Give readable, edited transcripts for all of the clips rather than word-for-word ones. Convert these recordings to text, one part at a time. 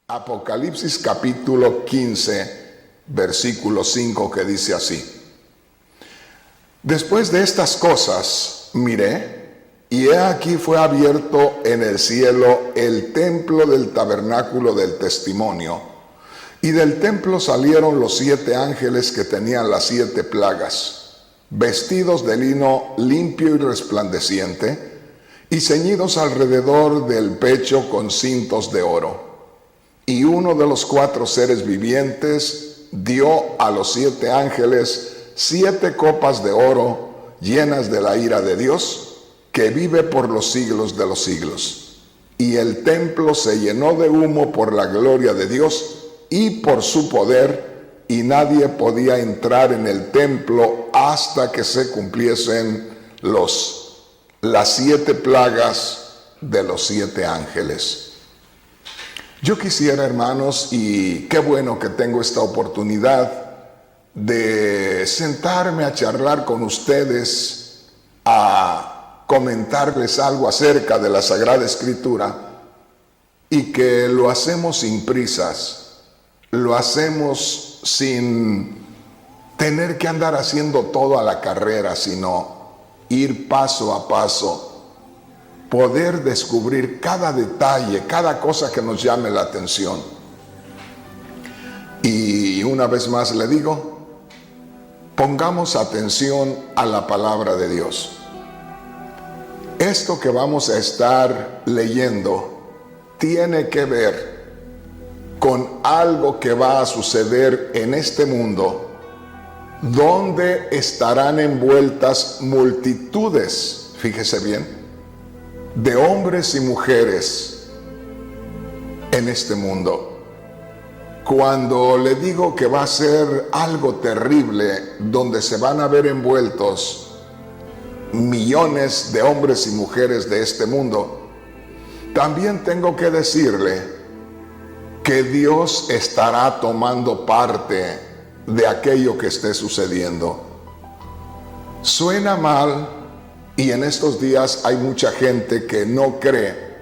Apocalipsis capítulo 15, versículo 5, que dice así: Después de estas cosas miré, y he aquí fue abierto en el cielo el templo del tabernáculo del testimonio, y del templo salieron los 7 ángeles que tenían las 7 plagas, vestidos de lino limpio y resplandeciente, y ceñidos alrededor del pecho con cintos de oro. Y uno de los 4 seres vivientes dio a los 7 ángeles 7 copas de oro llenas de la ira de Dios, que vive por los siglos de los siglos. Y el templo se llenó de humo por la gloria de Dios y por su poder, y nadie podía entrar en el templo hasta que se cumpliesen las 7 plagas de los 7 ángeles. Yo quisiera, hermanos, y qué bueno que tengo esta oportunidad de sentarme a charlar con ustedes, a comentarles algo acerca de la Sagrada Escritura, y que lo hacemos sin prisas, lo hacemos sin tener que andar haciendo todo a la carrera, sino ir paso a paso, poder descubrir cada detalle, cada cosa que nos llame la atención. Y una vez más le digo, pongamos atención a la palabra de Dios. Esto que vamos a estar leyendo tiene que ver con algo que va a suceder en este mundo, donde estarán envueltas multitudes, fíjese bien, de hombres y mujeres en este mundo. Cuando le digo que va a ser algo terrible, donde se van a ver envueltos millones de hombres y mujeres de este mundo, también tengo que decirle que Dios estará tomando parte de aquello que esté sucediendo. Suena mal, y en estos días hay mucha gente que no cree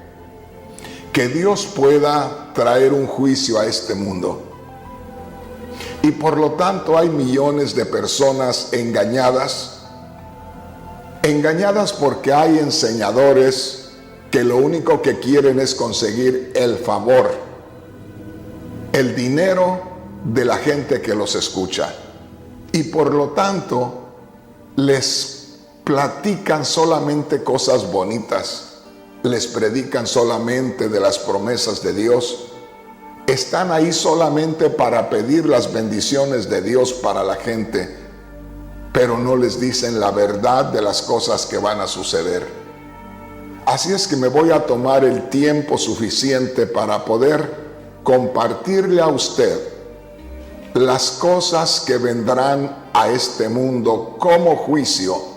que Dios pueda traer un juicio a este mundo. Y por lo tanto hay millones de personas engañadas porque hay enseñadores que lo único que quieren es conseguir el favor, el dinero de la gente que los escucha. Y por lo tanto les platican solamente cosas bonitas, les predican solamente de las promesas de Dios, están ahí solamente para pedir las bendiciones de Dios para la gente, pero no les dicen la verdad de las cosas que van a suceder. Así es que me voy a tomar el tiempo suficiente para poder compartirle a usted las cosas que vendrán a este mundo como juicio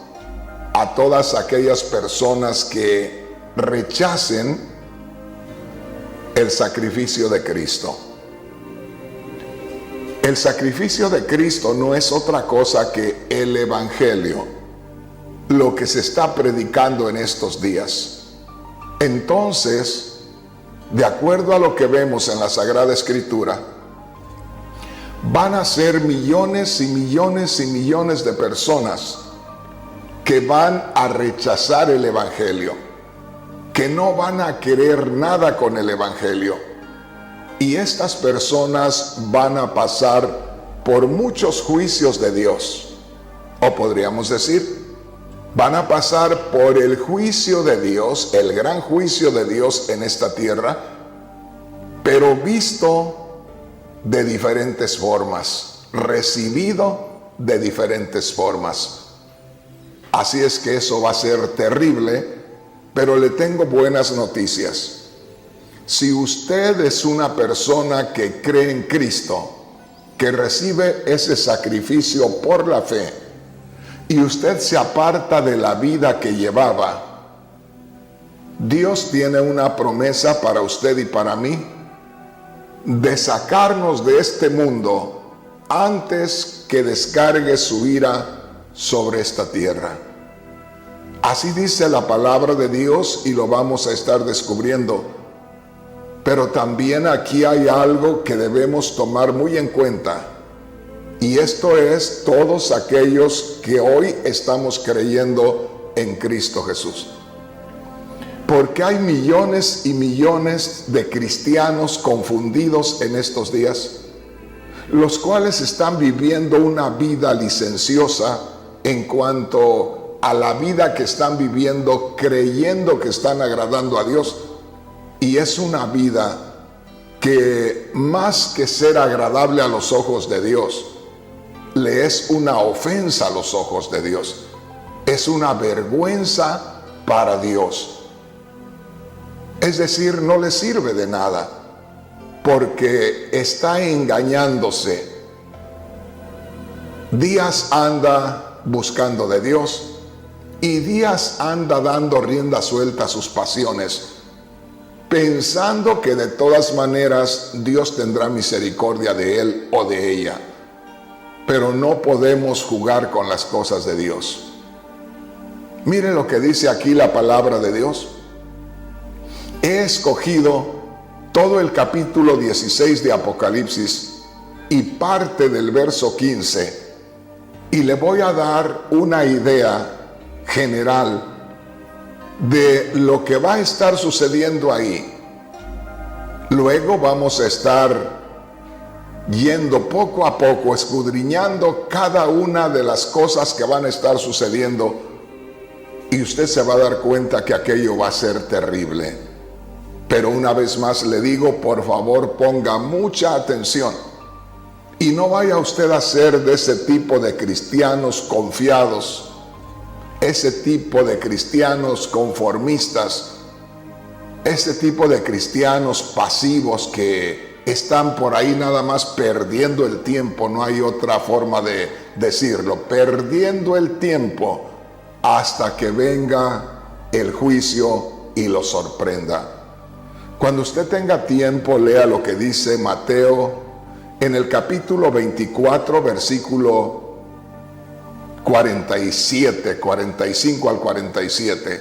a todas aquellas personas que rechacen el sacrificio de Cristo. El sacrificio de Cristo no es otra cosa que el Evangelio, lo que se está predicando en estos días. Entonces, de acuerdo a lo que vemos en la Sagrada Escritura, van a ser millones y millones y millones de personas que van a rechazar el Evangelio, que no van a querer nada con el Evangelio. Y estas personas van a pasar por muchos juicios de Dios. O podríamos decir, van a pasar por el juicio de Dios, el gran juicio de Dios en esta tierra, pero visto de diferentes formas, recibido de diferentes formas. Así es que eso va a ser terrible, pero le tengo buenas noticias. Si usted es una persona que cree en Cristo, que recibe ese sacrificio por la fe, y usted se aparta de la vida que llevaba, Dios tiene una promesa para usted y para mí, de sacarnos de este mundo antes que descargue su ira sobre esta tierra. Así dice la palabra de Dios, y lo vamos a estar descubriendo. Pero también aquí hay algo que debemos tomar muy en cuenta. Y esto es todos aquellos que hoy estamos creyendo en Cristo Jesús. Porque hay millones y millones de cristianos confundidos en estos días, los cuales están viviendo una vida licenciosa en cuanto a la vida que están viviendo, creyendo que están agradando a Dios. Y es una vida que más que ser agradable a los ojos de Dios, le es una ofensa a los ojos de Dios. Es una vergüenza para Dios. Es decir, no le sirve de nada, porque está engañándose. Días anda buscando de Dios y días anda dando rienda suelta a sus pasiones, pensando que de todas maneras Dios tendrá misericordia de él o de ella. Pero no podemos jugar con las cosas de Dios. Miren lo que dice aquí la palabra de Dios. He escogido todo el capítulo 16 de Apocalipsis y parte del verso 15, y le voy a dar una idea general de lo que va a estar sucediendo ahí. Luego vamos a estar yendo poco a poco, escudriñando cada una de las cosas que van a estar sucediendo, y usted se va a dar cuenta que aquello va a ser terrible. Pero una vez más le digo, por favor, ponga mucha atención y no vaya usted a ser de ese tipo de cristianos confiados, ese tipo de cristianos conformistas, ese tipo de cristianos pasivos que están por ahí nada más perdiendo el tiempo. No hay otra forma de decirlo, perdiendo el tiempo hasta que venga el juicio y lo sorprenda. Cuando usted tenga tiempo, lea lo que dice Mateo en el capítulo 24, versículo 47, 45 al 47.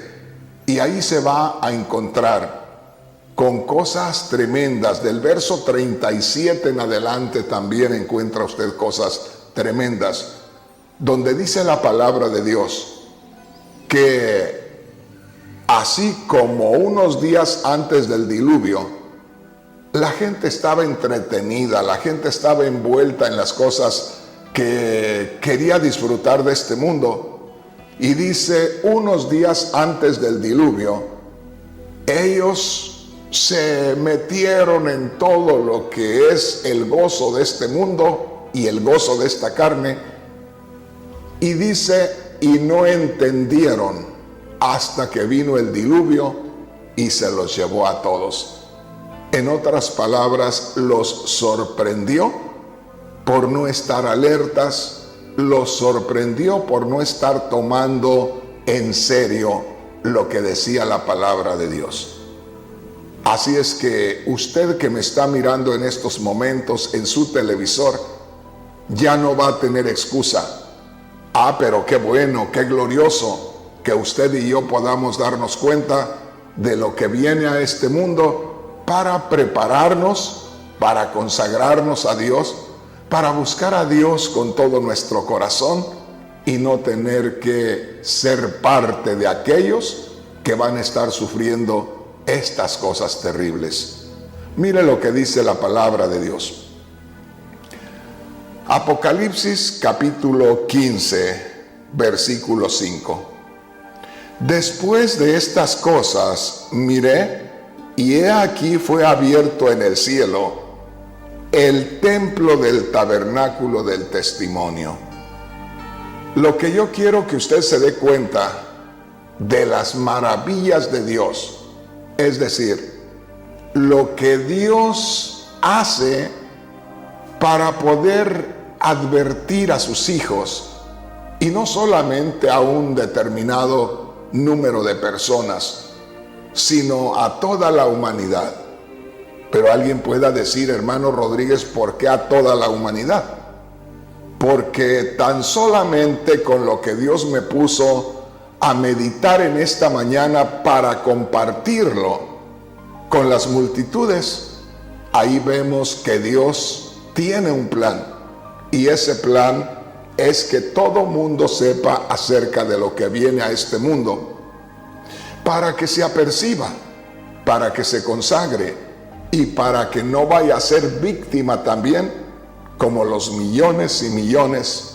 Y ahí se va a encontrar con cosas tremendas. Del verso 37 en adelante también encuentra usted cosas tremendas, donde dice la palabra de Dios que así como unos días antes del diluvio, la gente estaba entretenida, la gente estaba envuelta en las cosas que quería disfrutar de este mundo. Y dice, unos días antes del diluvio, ellos se metieron en todo lo que es el gozo de este mundo y el gozo de esta carne. Y dice, y no entendieron hasta que vino el diluvio y se los llevó a todos. En otras palabras, los sorprendió por no estar alertas, los sorprendió por no estar tomando en serio lo que decía la palabra de Dios. Así es que usted que me está mirando en estos momentos en su televisor, ya no va a tener excusa. Ah, pero qué bueno, qué glorioso que usted y yo podamos darnos cuenta de lo que viene a este mundo para prepararnos, para consagrarnos a Dios, para buscar a Dios con todo nuestro corazón y no tener que ser parte de aquellos que van a estar sufriendo estas cosas terribles. Mire lo que dice la palabra de Dios. Apocalipsis capítulo 15, versículo 5. Después de estas cosas miré, y he aquí fue abierto en el cielo el templo del tabernáculo del testimonio. Lo que yo quiero que usted se dé cuenta de las maravillas de Dios, es decir, lo que Dios hace para poder advertir a sus hijos, y no solamente a un determinado número de personas, sino a toda la humanidad. Pero alguien pueda decir, hermano Rodríguez, ¿por qué a toda la humanidad? Porque tan solamente con lo que Dios me puso a meditar en esta mañana para compartirlo, Con las multitudes, ahí vemos que Dios tiene un plan, y ese plan es que todo mundo sepa acerca de lo que viene a este mundo, para que se aperciba, para que se consagre y para que no vaya a ser víctima también, como los millones y millones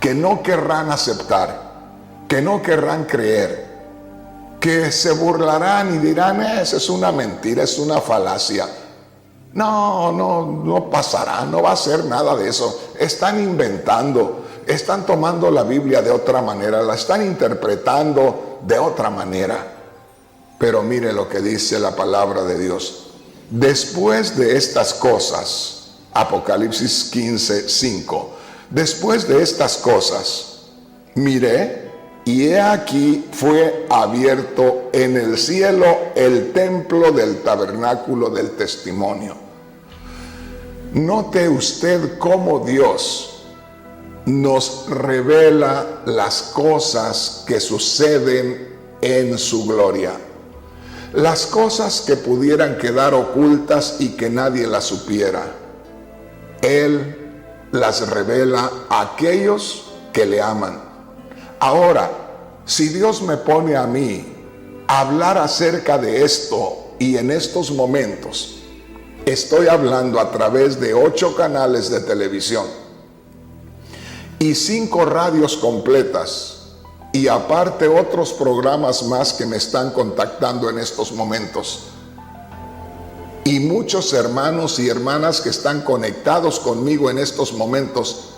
que no querrán aceptar, que no querrán creer, que se burlarán y dirán: esa es una mentira, es una falacia. No pasará, no va a ser nada de eso. Están inventando, están tomando la Biblia de otra manera, la están interpretando de otra manera. Pero mire lo que dice la palabra de Dios. Después de estas cosas, Apocalipsis 15, 5, después de estas cosas, miré, y he aquí fue abierto en el cielo el templo del tabernáculo del testimonio. Note usted cómo Dios nos revela las cosas que suceden en su gloria. Las cosas que pudieran quedar ocultas y que nadie las supiera. Él las revela a aquellos que le aman. Ahora, si Dios me pone a mí a hablar acerca de esto, y en estos momentos estoy hablando a través de 8 canales de televisión y 5 radios completas, y aparte otros programas más que me están contactando en estos momentos, y muchos hermanos y hermanas que están conectados conmigo en estos momentos,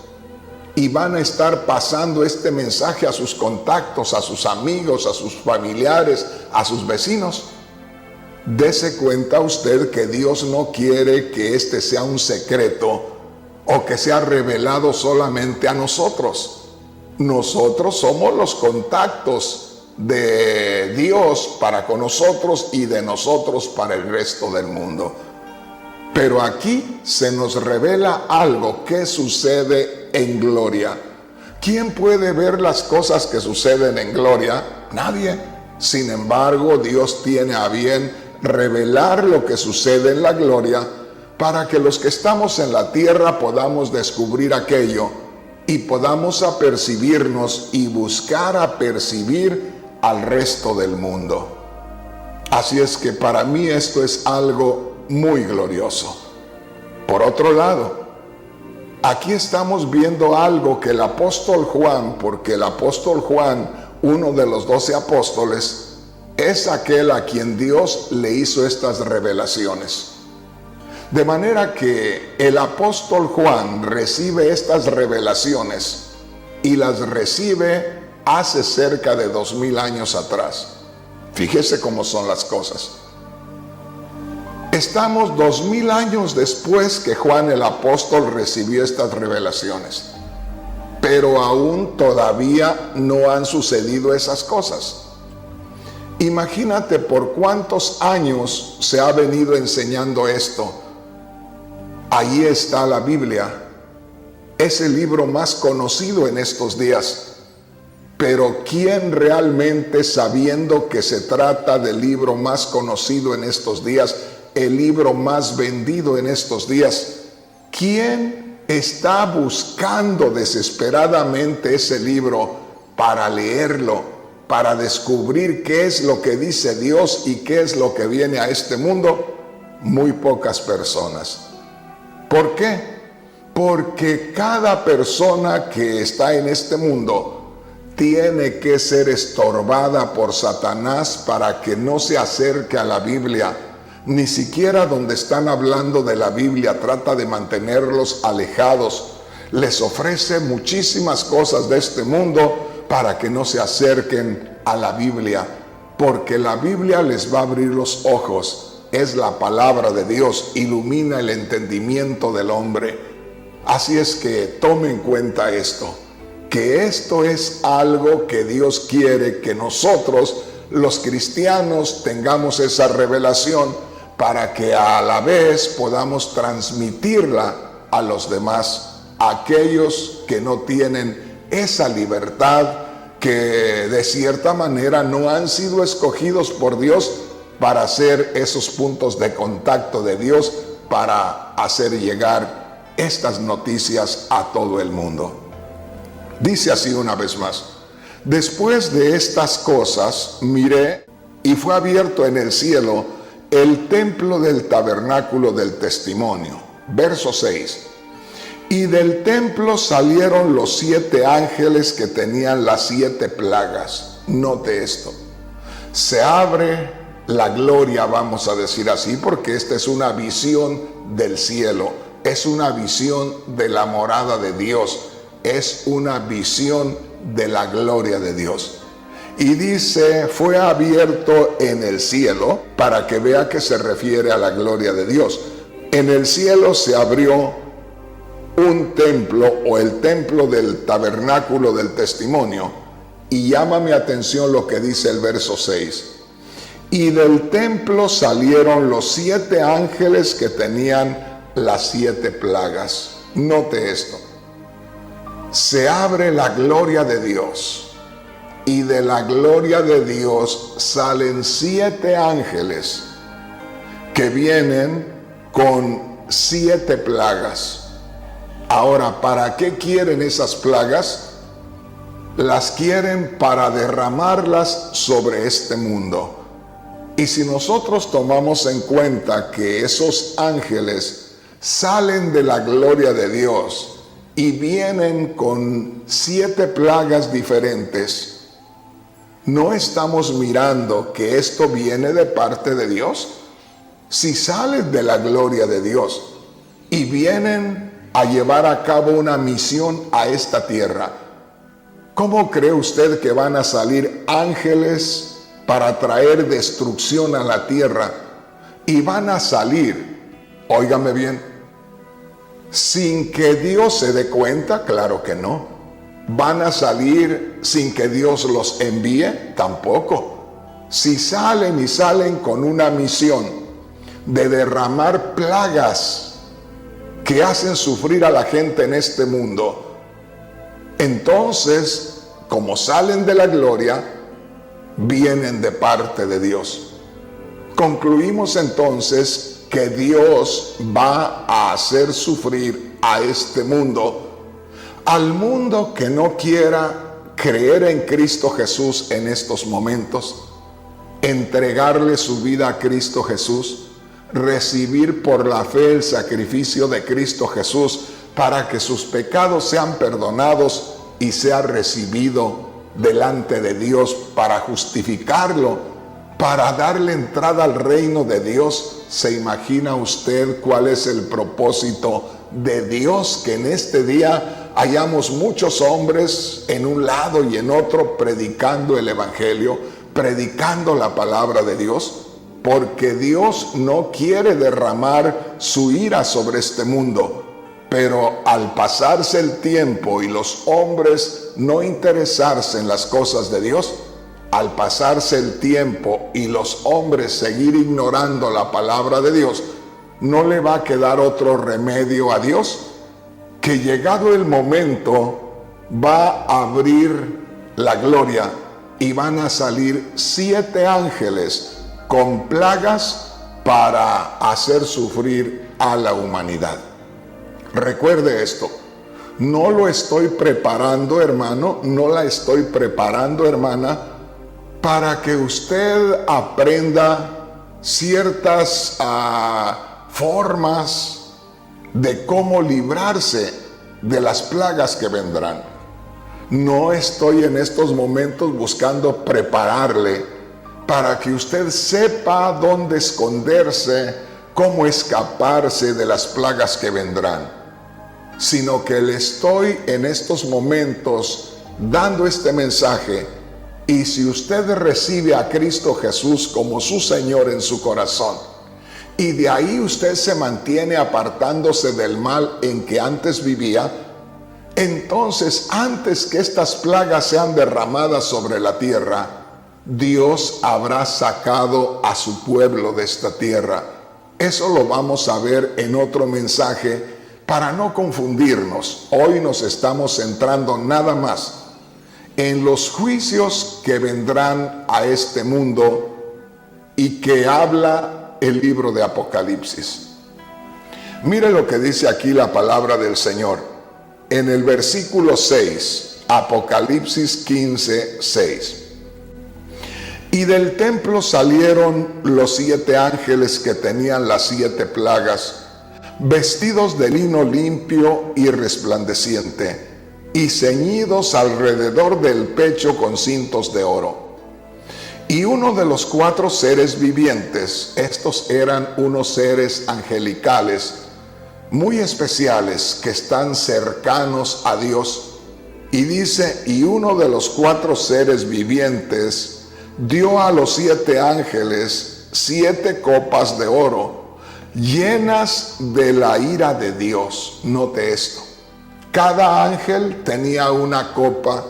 y van a estar pasando este mensaje a sus contactos, a sus amigos, a sus familiares, a sus vecinos. Dese cuenta usted que Dios no quiere que este sea un secreto o que sea revelado solamente a nosotros. Nosotros somos los contactos de Dios para con nosotros y de nosotros para el resto del mundo. Pero aquí se nos revela algo que sucede en gloria. ¿Quién puede ver las cosas que suceden en gloria? Nadie. Sin embargo, Dios tiene a bien revelar lo que sucede en la gloria para que los que estamos en la tierra podamos descubrir aquello y podamos apercibirnos y buscar apercibir al resto del mundo. Así es que para mí esto es algo muy glorioso. Por otro lado, aquí estamos viendo algo que el apóstol Juan, porque el apóstol Juan, uno de los 12 apóstoles, es aquel a quien Dios le hizo estas revelaciones. De manera que el apóstol Juan recibe estas revelaciones y las recibe hace cerca de 2000 años atrás. Fíjese cómo son las cosas. Estamos 2000 años después que Juan el apóstol recibió estas revelaciones, pero aún todavía no han sucedido esas cosas. Imagínate por cuántos años se ha venido enseñando esto. Ahí está la Biblia, es el libro más conocido en estos días. Pero ¿quién realmente, sabiendo que se trata del libro más conocido en estos días, el libro más vendido en estos días, quién está buscando desesperadamente ese libro para leerlo, para descubrir qué es lo que dice Dios y qué es lo que viene a este mundo? Muy pocas personas. ¿Por qué? Porque cada persona que está en este mundo tiene que ser estorbada por Satanás para que no se acerque a la Biblia. Ni siquiera donde están hablando de la Biblia trata de mantenerlos alejados. Les ofrece muchísimas cosas de este mundo para que no se acerquen a la Biblia, porque la Biblia les va a abrir los ojos. Es la palabra de Dios, ilumina el entendimiento del hombre. Así es que tome en cuenta esto, que esto es algo que Dios quiere que nosotros, los cristianos, tengamos esa revelación para que a la vez podamos transmitirla a los demás, a aquellos que no tienen esa libertad, que de cierta manera no han sido escogidos por Dios para hacer esos puntos de contacto de Dios, para hacer llegar estas noticias a todo el mundo. Dice así una vez más: después de estas cosas miré, y fue abierto en el cielo el templo del tabernáculo del testimonio. Verso 6. Y del templo salieron los 7 ángeles que tenían las 7 plagas. Note esto. Se abre la gloria, vamos a decir así, porque esta es una visión del cielo. Es una visión de la morada de Dios. Es una visión de la gloria de Dios. Y dice, fue abierto en el cielo, para que vea que se refiere a la gloria de Dios. En el cielo se abrió un templo, o el templo del tabernáculo del testimonio. Y llama mi atención lo que dice el verso 6. Y del templo salieron los 7 ángeles que tenían las 7 plagas. Note esto. Se abre la gloria de Dios. Y de la gloria de Dios salen 7 ángeles que vienen con 7 plagas. Ahora, ¿para qué quieren esas plagas? Las quieren para derramarlas sobre este mundo. Y si nosotros tomamos en cuenta que esos ángeles salen de la gloria de Dios y vienen con 7 plagas diferentes, ¿no estamos mirando que esto viene de parte de Dios? Si salen de la gloria de Dios y vienen a llevar a cabo una misión a esta tierra, ¿cómo cree usted que van a salir ángeles para traer destrucción a la tierra? Y van a salir, óigame bien, sin que Dios se dé cuenta. Claro que no. ¿Van a salir sin que Dios los envíe? Tampoco. Si salen y salen con una misión de derramar plagas que hacen sufrir a la gente en este mundo, entonces, como salen de la gloria, vienen de parte de Dios. Concluimos entonces que Dios va a hacer sufrir a este mundo, al mundo que no quiera creer en Cristo Jesús en estos momentos, entregarle su vida a Cristo Jesús, recibir por la fe el sacrificio de Cristo Jesús para que sus pecados sean perdonados y sea recibido delante de Dios para justificarlo, para darle entrada al reino de Dios. ¿Se imagina usted cuál es el propósito de Dios? Que en este día hayamos muchos hombres en un lado y en otro predicando el evangelio, predicando la palabra de Dios, porque Dios no quiere derramar su ira sobre este mundo. Pero al pasarse el tiempo y los hombres no interesarse en las cosas de Dios, al pasarse el tiempo y los hombres seguir ignorando la palabra de Dios, no le va a quedar otro remedio a Dios que, llegado el momento, va a abrir la gloria y van a salir 7 ángeles con plagas para hacer sufrir a la humanidad. Recuerde esto, no lo estoy preparando, hermano, no la estoy preparando, hermana, para que usted aprenda ciertas formas de cómo librarse de las plagas que vendrán. No estoy en estos momentos buscando prepararle para que usted sepa dónde esconderse, cómo escaparse de las plagas que vendrán, sino que le estoy en estos momentos dando este mensaje. Y si usted recibe a Cristo Jesús como su Señor en su corazón, y de ahí usted se mantiene apartándose del mal en que antes vivía, entonces, antes que estas plagas sean derramadas sobre la tierra, Dios habrá sacado a su pueblo de esta tierra. Eso lo vamos a ver en otro mensaje para no confundirnos. Hoy nos estamos centrando nada más en los juicios que vendrán a este mundo y que habla el libro de Apocalipsis. Mire lo que dice aquí la palabra del Señor. En el versículo 6, Apocalipsis 15, 6. Y del templo salieron los 7 ángeles que tenían las 7 plagas, vestidos de lino limpio y resplandeciente, y ceñidos alrededor del pecho con cintos de oro. Y uno de los 4 seres vivientes, estos eran unos seres angelicales, muy especiales, que están cercanos a Dios. Y dice, y uno de los 4 seres vivientes dio a los 7 ángeles 7 copas de oro, llenas de la ira de Dios. Note esto. Cada ángel tenía una copa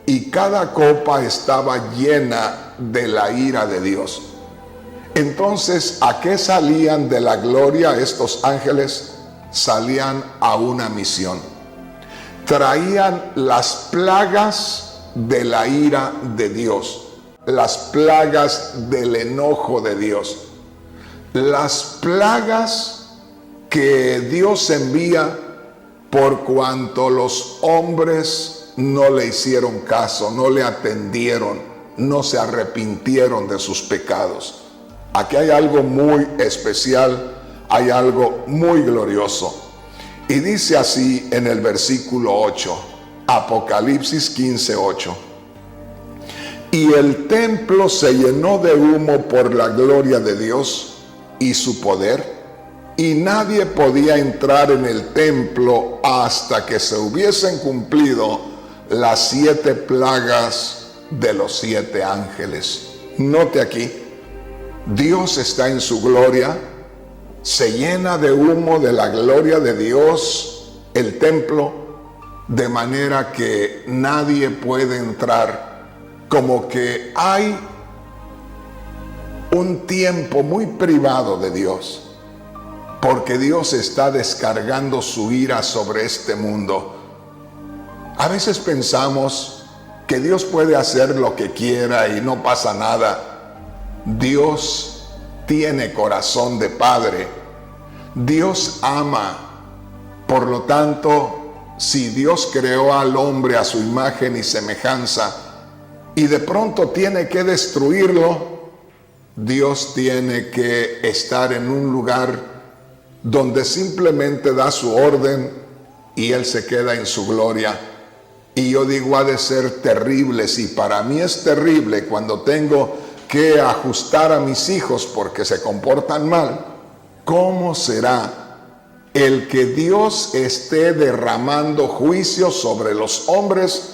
y cada copa estaba llena de la ira de Dios. Entonces, ¿a qué salían de la gloria estos ángeles? Salían a una misión. Traían las plagas de la ira de Dios, las plagas del enojo de Dios, las plagas que Dios envía por cuanto los hombres no le hicieron caso, no le atendieron, no se arrepintieron de sus pecados. Aquí hay algo muy especial, hay algo muy glorioso. Y dice así en el versículo 8, Apocalipsis 15, 8. Y el templo se llenó de humo por la gloria de Dios y su poder, y nadie podía entrar en el templo hasta que se hubiesen cumplido las 7 plagas de los 7 ángeles. Note aquí, Dios está en su gloria, se llena de humo de la gloria de Dios el templo, de manera que nadie puede entrar. Como que hay un tiempo muy privado de Dios, porque Dios está descargando su ira sobre este mundo. A veces pensamos que Dios puede hacer lo que quiera y no pasa nada. Dios tiene corazón de padre. Dios ama. Por lo tanto, si Dios creó al hombre a su imagen y semejanza, y de pronto tiene que destruirlo, Dios tiene que estar en un lugar donde simplemente da su orden y Él se queda en su gloria. Y yo digo, ha de ser terrible. Si para mí es terrible cuando tengo que ajustar a mis hijos porque se comportan mal, ¿cómo será el que Dios esté derramando juicio sobre los hombres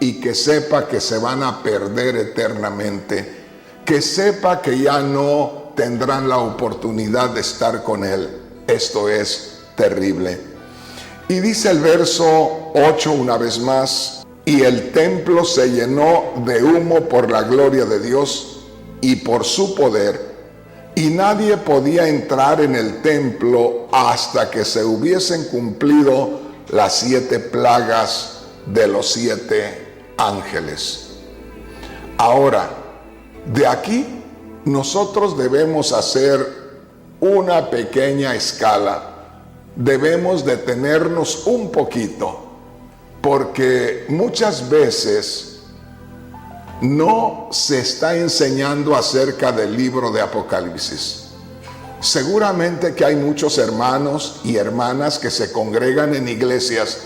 y que sepa que se van a perder eternamente, que sepa que ya no tendrán la oportunidad de estar con Él? Esto es terrible. Y dice el verso 8 una vez más, y el templo se llenó de humo por la gloria de Dios y por su poder, y nadie podía entrar en el templo hasta que se hubiesen cumplido las 7 plagas de los 7 ángeles. Ahora, de aquí nosotros debemos hacer una pequeña escala. Debemos detenernos un poquito, porque muchas veces no se está enseñando acerca del libro de Apocalipsis. Seguramente que hay muchos hermanos y hermanas que se congregan en iglesias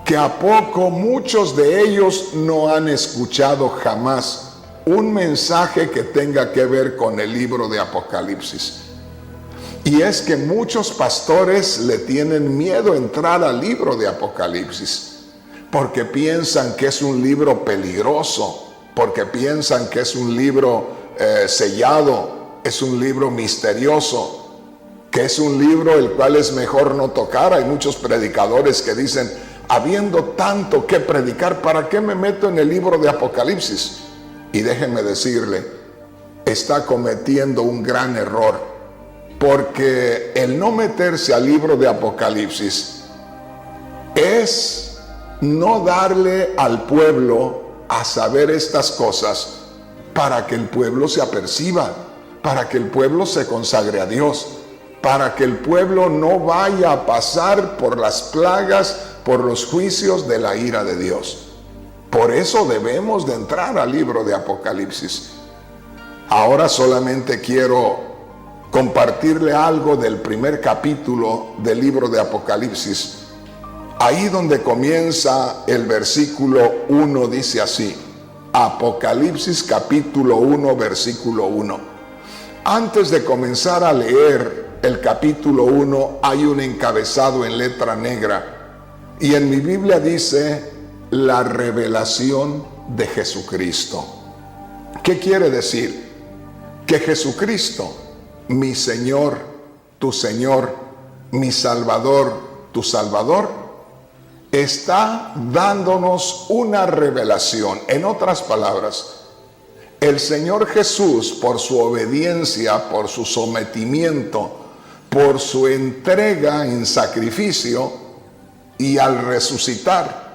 que a poco muchos de ellos no han escuchado jamás un mensaje que tenga que ver con el libro de Apocalipsis. Y es que muchos pastores le tienen miedo a entrar al libro de Apocalipsis, porque piensan que es un libro peligroso, porque piensan que es un libro sellado, es un libro misterioso, que es un libro el cual es mejor no tocar. Hay muchos predicadores que dicen, habiendo tanto que predicar, ¿para qué me meto en el libro de Apocalipsis? Y déjenme decirle, está cometiendo un gran error, porque el no meterse al libro de Apocalipsis es no darle al pueblo a saber estas cosas para que el pueblo se aperciba. para que el pueblo se consagre a Dios, para que el pueblo no vaya a pasar por las plagas, por los juicios de la ira de Dios. Por eso debemos de entrar al libro de Apocalipsis. Ahora solamente quiero compartirle algo del primer capítulo del libro de Apocalipsis. Ahí donde comienza el versículo 1 dice así, Apocalipsis capítulo 1, versículo 1. Antes de comenzar a leer el capítulo 1 hay un encabezado en letra negra y en mi Biblia dice la revelación de Jesucristo. ¿Qué quiere decir? Que Jesucristo, mi Señor, tu Señor, mi Salvador, tu Salvador, está dándonos una revelación. En otras palabras, el Señor Jesús, por su obediencia, por su sometimiento, por su entrega en sacrificio y al resucitar,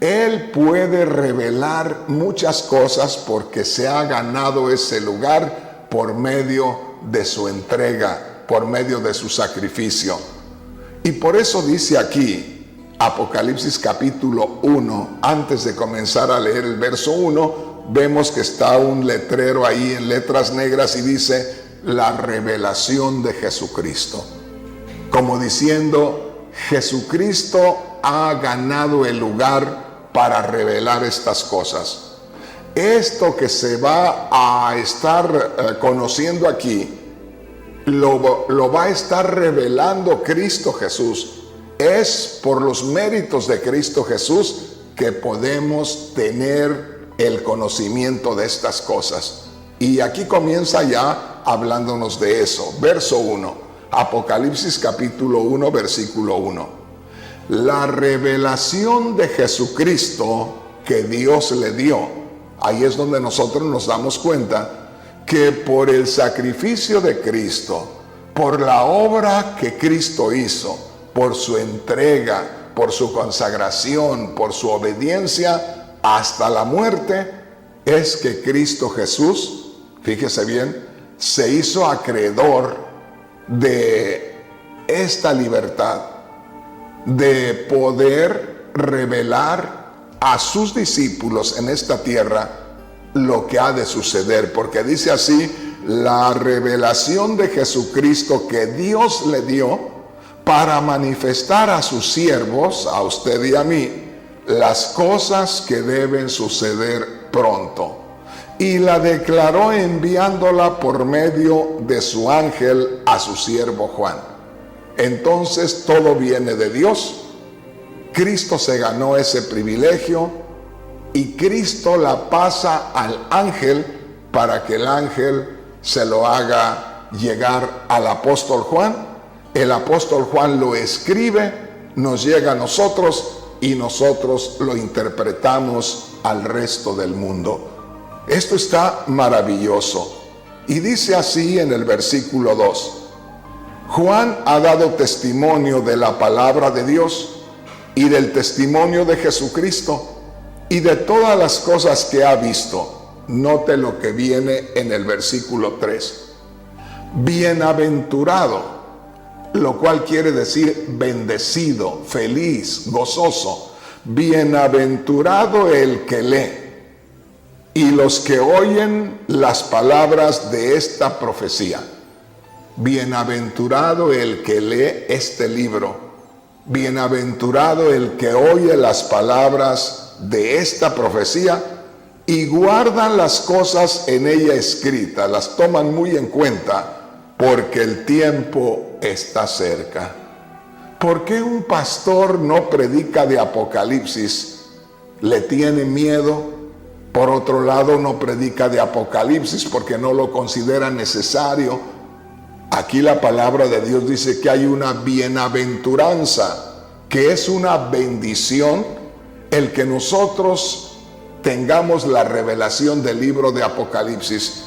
Él puede revelar muchas cosas porque se ha ganado ese lugar por medio de su entrega, por medio de su sacrificio. Y por eso dice aquí, Apocalipsis capítulo 1, antes de comenzar a leer el verso 1, vemos que está un letrero ahí en letras negras y dice, la revelación de Jesucristo. Como diciendo, Jesucristo ha ganado el lugar para revelar estas cosas. Esto que se va a estar conociendo aquí, lo va a estar revelando Cristo Jesús. Es por los méritos de Cristo Jesús que podemos tener el conocimiento de estas cosas. Y aquí comienza ya hablándonos de eso. Verso 1, Apocalipsis capítulo 1, versículo 1. La revelación de Jesucristo que Dios le dio. Ahí es donde nosotros nos damos cuenta que por el sacrificio de Cristo, por la obra que Cristo hizo, por su entrega, por su consagración, por su obediencia hasta la muerte, es que Cristo Jesús, fíjese bien, se hizo acreedor de esta libertad, de poder revelar a sus discípulos en esta tierra lo que ha de suceder, porque dice así, la revelación de Jesucristo que Dios le dio para manifestar a sus siervos, a usted y a mí, las cosas que deben suceder pronto. Y la declaró enviándola por medio de su ángel a su siervo Juan. Entonces todo viene de Dios. Cristo se ganó ese privilegio y Cristo la pasa al ángel para que el ángel se lo haga llegar al apóstol Juan. El apóstol Juan lo escribe, nos llega a nosotros y nosotros lo interpretamos al resto del mundo. Esto está maravilloso. Y dice así en el versículo 2. Juan ha dado testimonio de la palabra de Dios y del testimonio de Jesucristo y de todas las cosas que ha visto. Note lo que viene en el versículo 3. Bienaventurado, lo cual quiere decir bendecido, feliz, gozoso. Bienaventurado el que lee y los que oyen las palabras de esta profecía. Bienaventurado el que lee este libro. Bienaventurado el que oye las palabras de esta profecía y guardan las cosas en ella escritas, las toman muy en cuenta, porque el tiempo está cerca. ¿Por qué un pastor no predica de Apocalipsis? ¿Le tiene miedo? Por otro lado, no predica de Apocalipsis porque no lo considera necesario. Aquí la palabra de Dios dice que hay una bienaventuranza, que es una bendición el que nosotros tengamos la revelación del libro de Apocalipsis,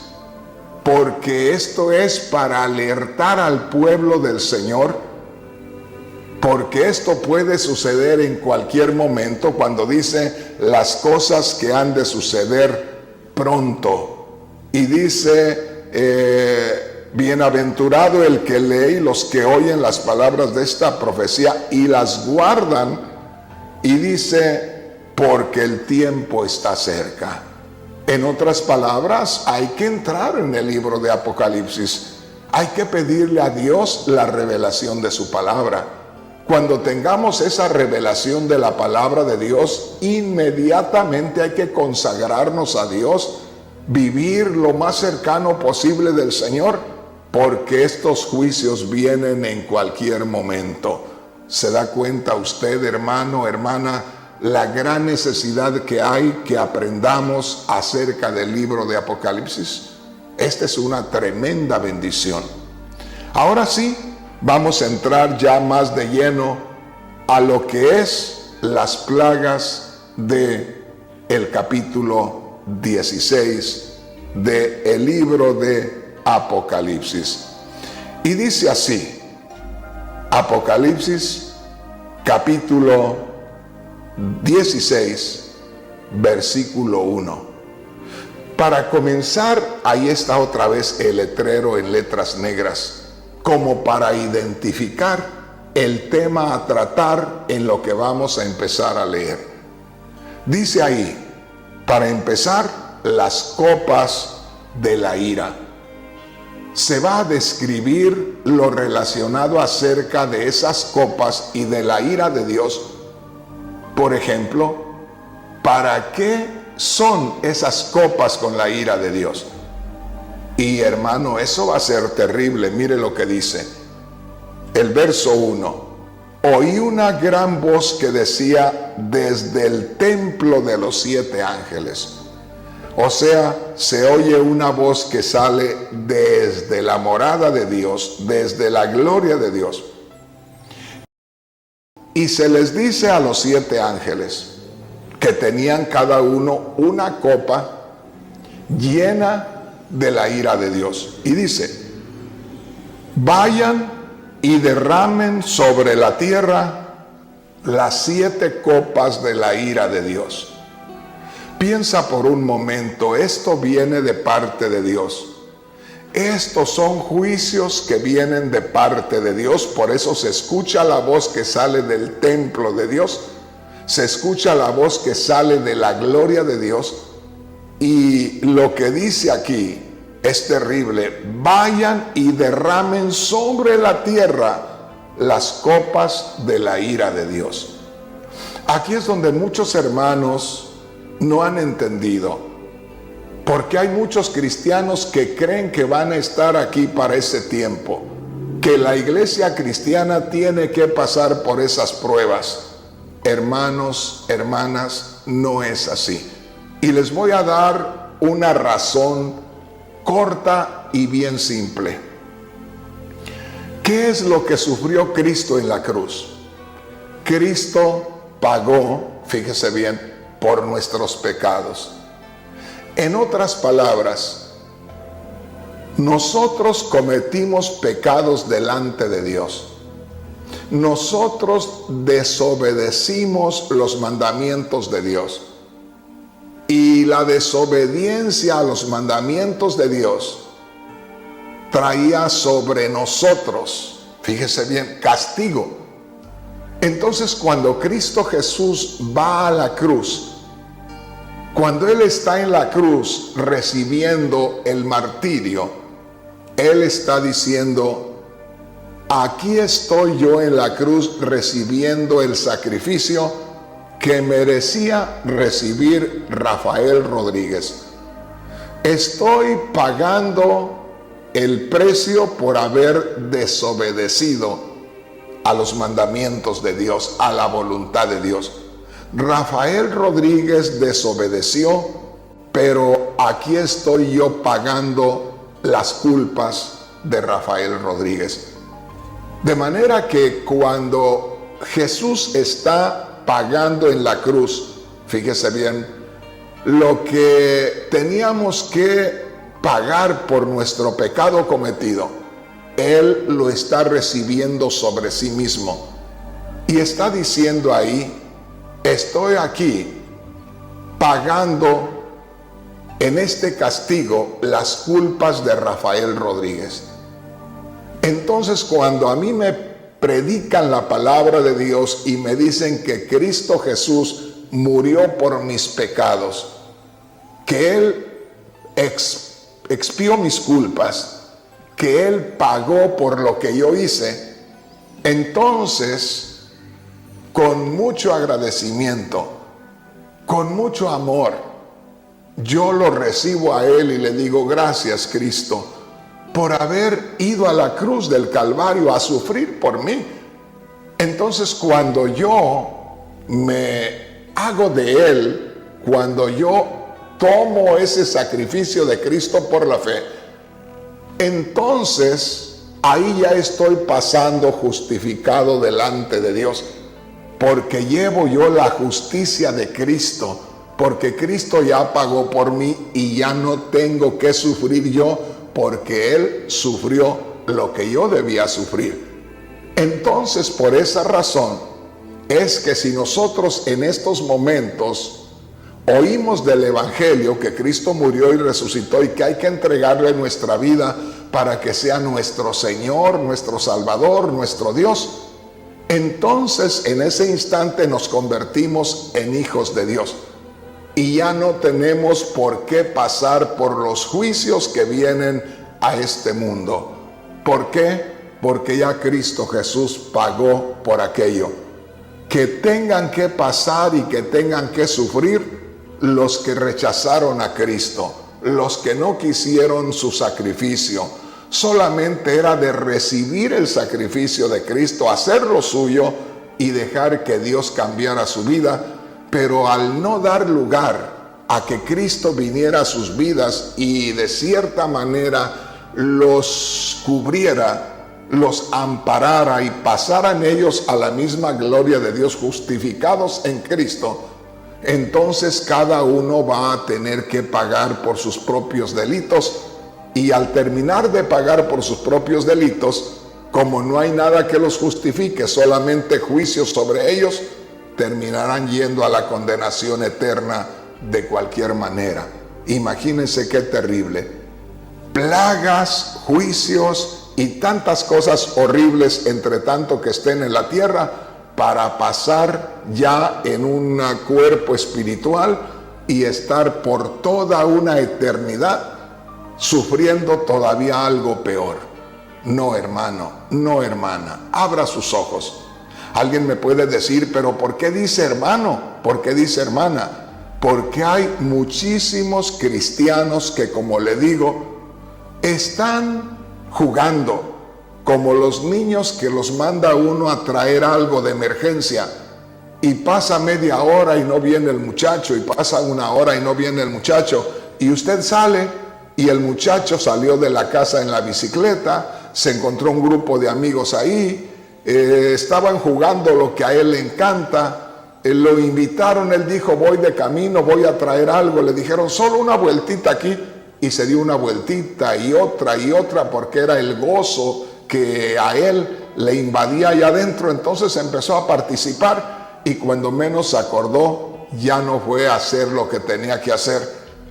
porque esto es para alertar al pueblo del Señor, porque esto puede suceder en cualquier momento cuando dice las cosas que han de suceder pronto. Y dice bienaventurado el que lee y los que oyen las palabras de esta profecía y las guardan, y dice, porque el tiempo está cerca. En otras palabras, hay que entrar en el libro de Apocalipsis. Hay que pedirle a Dios la revelación de su palabra. Cuando tengamos esa revelación de la palabra de Dios, inmediatamente hay que consagrarnos a Dios, vivir lo más cercano posible del Señor, porque estos juicios vienen en cualquier momento. ¿Se da cuenta usted, hermano, hermana, la gran necesidad que hay que aprendamos acerca del libro de Apocalipsis? Esta es una tremenda bendición. Ahora sí, vamos a entrar ya más de lleno a lo que es las plagas de el capítulo 16 del libro de Apocalipsis. Y dice así, Apocalipsis capítulo 16, versículo 1. Para comenzar, ahí está otra vez el letrero en letras negras, como para identificar el tema a tratar en lo que vamos a empezar a leer. Dice ahí, para empezar, las copas de la ira. Se va a describir lo relacionado acerca de esas copas y de la ira de Dios. Por ejemplo, ¿para qué son esas copas con la ira de Dios? Y hermano, eso va a ser terrible. Mire lo que dice el verso 1. Oí una gran voz que decía desde el templo de los 7 ángeles. O sea, se oye una voz que sale desde la morada de Dios, desde la gloria de Dios. Y se les dice a los 7 ángeles que tenían cada uno una copa llena de la ira de Dios. Y dice, vayan y derramen sobre la tierra las 7 copas de la ira de Dios. Piensa por un momento, esto viene de parte de Dios. Estos son juicios que vienen de parte de Dios, por eso se escucha la voz que sale del templo de Dios, se escucha la voz que sale de la gloria de Dios, y lo que dice aquí es terrible. Vayan y derramen sobre la tierra las copas de la ira de Dios. Aquí es donde muchos hermanos no han entendido, porque hay muchos cristianos que creen que van a estar aquí para ese tiempo, que la iglesia cristiana tiene que pasar por esas pruebas. Hermanos, hermanas, no es así. Y les voy a dar una razón corta y bien simple. ¿Qué es lo que sufrió Cristo en la cruz? Cristo pagó, fíjese bien, por nuestros pecados. En otras palabras, nosotros cometimos pecados delante de Dios. Nosotros desobedecimos los mandamientos de Dios. Y la desobediencia a los mandamientos de Dios traía sobre nosotros, fíjese bien, castigo. Entonces, cuando Cristo Jesús va a la cruz, cuando Él está en la cruz recibiendo el martirio, Él está diciendo, aquí estoy yo en la cruz recibiendo el sacrificio que merecía recibir Rafael Rodríguez. Estoy pagando el precio por haber desobedecido a los mandamientos de Dios, a la voluntad de Dios. Rafael Rodríguez desobedeció, pero aquí estoy yo pagando las culpas de Rafael Rodríguez. De manera que cuando Jesús está pagando en la cruz, fíjese bien, lo que teníamos que pagar por nuestro pecado cometido, Él lo está recibiendo sobre sí mismo. Y está diciendo ahí, estoy aquí pagando en este castigo las culpas de Rafael Rodríguez. Entonces, cuando a mí me predican la palabra de Dios y me dicen que Cristo Jesús murió por mis pecados, que Él expió mis culpas, que Él pagó por lo que yo hice, entonces, con mucho agradecimiento, con mucho amor, yo lo recibo a Él y le digo: gracias, Cristo, por haber ido a la cruz del Calvario a sufrir por mí. Entonces, cuando yo me hago de Él, cuando yo tomo ese sacrificio de Cristo por la fe, entonces ahí ya estoy pasando justificado delante de Dios, porque llevo yo la justicia de Cristo, porque Cristo ya pagó por mí y ya no tengo que sufrir yo, porque Él sufrió lo que yo debía sufrir. Entonces, por esa razón es que si nosotros en estos momentos oímos del Evangelio, que Cristo murió y resucitó y que hay que entregarle nuestra vida para que sea nuestro Señor, nuestro Salvador, nuestro Dios, entonces en ese instante nos convertimos en hijos de Dios y ya no tenemos por qué pasar por los juicios que vienen a este mundo. ¿Por qué? Porque ya Cristo Jesús pagó por aquello. Que tengan que pasar y que tengan que sufrir los que rechazaron a Cristo, los que no quisieron su sacrificio. Solamente era de recibir el sacrificio de Cristo, hacerlo suyo y dejar que Dios cambiara su vida. Pero al no dar lugar a que Cristo viniera a sus vidas y de cierta manera los cubriera, los amparara y pasaran ellos a la misma gloria de Dios, justificados en Cristo, entonces cada uno va a tener que pagar por sus propios delitos. Y al terminar de pagar por sus propios delitos, como no hay nada que los justifique, solamente juicios sobre ellos, terminarán yendo a la condenación eterna de cualquier manera. Imagínense qué terrible. Plagas, juicios y tantas cosas horribles entre tanto que estén en la tierra, para pasar ya en un cuerpo espiritual y estar por toda una eternidad sufriendo todavía algo peor. No, hermano, no, hermana, abra sus ojos. Alguien me puede decir: pero ¿por qué dice hermano? ¿Por qué dice hermana? Porque hay muchísimos cristianos que, como le digo, están jugando como los niños que los manda uno a traer algo de emergencia, y pasa media hora y no viene el muchacho, y pasa una hora y no viene el muchacho, y usted sale y el muchacho salió de la casa en la bicicleta, se encontró un grupo de amigos ahí, estaban jugando lo que a él le encanta, lo invitaron, él dijo: voy de camino, voy a traer algo, le dijeron: solo una vueltita aquí, y se dio una vueltita y otra, porque era el gozo que a él le invadía allá adentro. Entonces empezó a participar y cuando menos se acordó, ya no fue a hacer lo que tenía que hacer,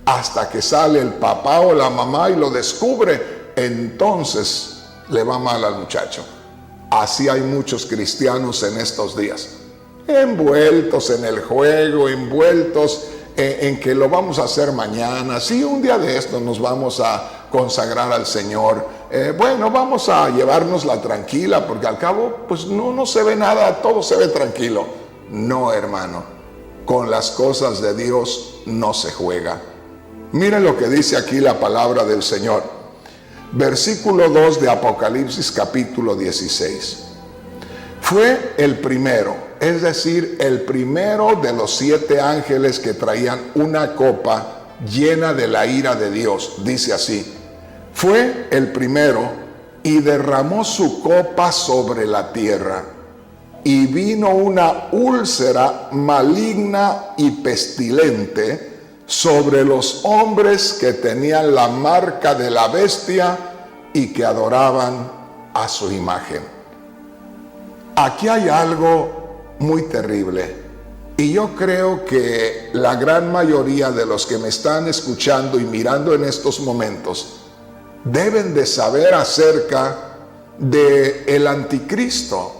hasta que sale el papá o la mamá y lo descubre. Entonces le va mal al muchacho. Así hay muchos cristianos en estos días, envueltos en el juego, envueltos en que lo vamos a hacer mañana. Sí, un día de esto nos vamos a consagrar al Señor. Bueno, vamos a llevárnosla tranquila, porque al cabo pues no se ve nada, todo se ve tranquilo. No, hermano, con las cosas de Dios no se juega. Miren lo que dice aquí la palabra del Señor. Versículo 2 de Apocalipsis capítulo 16. Fue el primero, es decir, el primero de los 7 ángeles que traían una copa llena de la ira de Dios. Dice así: fue el primero y derramó su copa sobre la tierra, y vino una úlcera maligna y pestilente sobre los hombres que tenían la marca de la bestia y que adoraban a su imagen. Aquí hay algo muy terrible. Y yo creo que la gran mayoría de los que me están escuchando y mirando en estos momentos deben de saber acerca de el anticristo,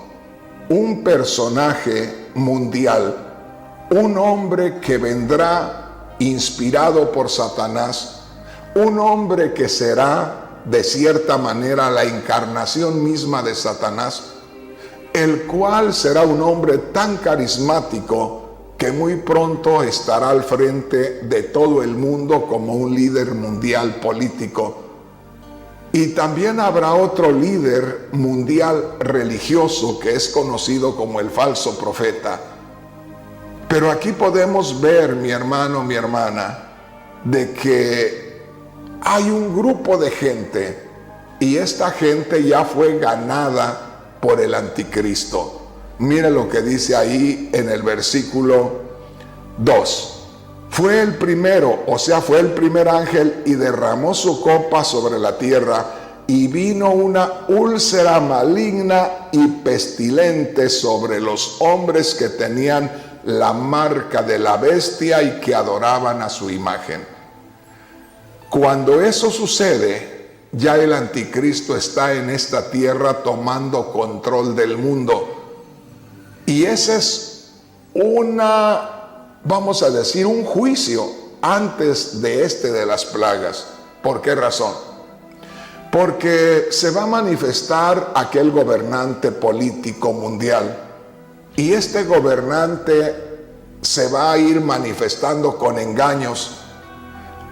un personaje mundial, un hombre que vendrá inspirado por Satanás, un hombre que será de cierta manera la encarnación misma de Satanás, el cual será un hombre tan carismático que muy pronto estará al frente de todo el mundo como un líder mundial político. Y también habrá otro líder mundial religioso que es conocido como el falso profeta. Pero aquí podemos ver, mi hermano, mi hermana, de que hay un grupo de gente y esta gente ya fue ganada por el anticristo. Mire lo que dice ahí en el versículo 2. Fue el primero, o sea, fue el primer ángel y derramó su copa sobre la tierra y vino una úlcera maligna y pestilente sobre los hombres que tenían la marca de la bestia y que adoraban a su imagen. Cuando eso sucede, ya el anticristo está en esta tierra tomando control del mundo. Y ese es vamos a decir, un juicio antes de las plagas. ¿Por qué razón? Porque se va a manifestar aquel gobernante político mundial. Y este gobernante se va a ir manifestando con engaños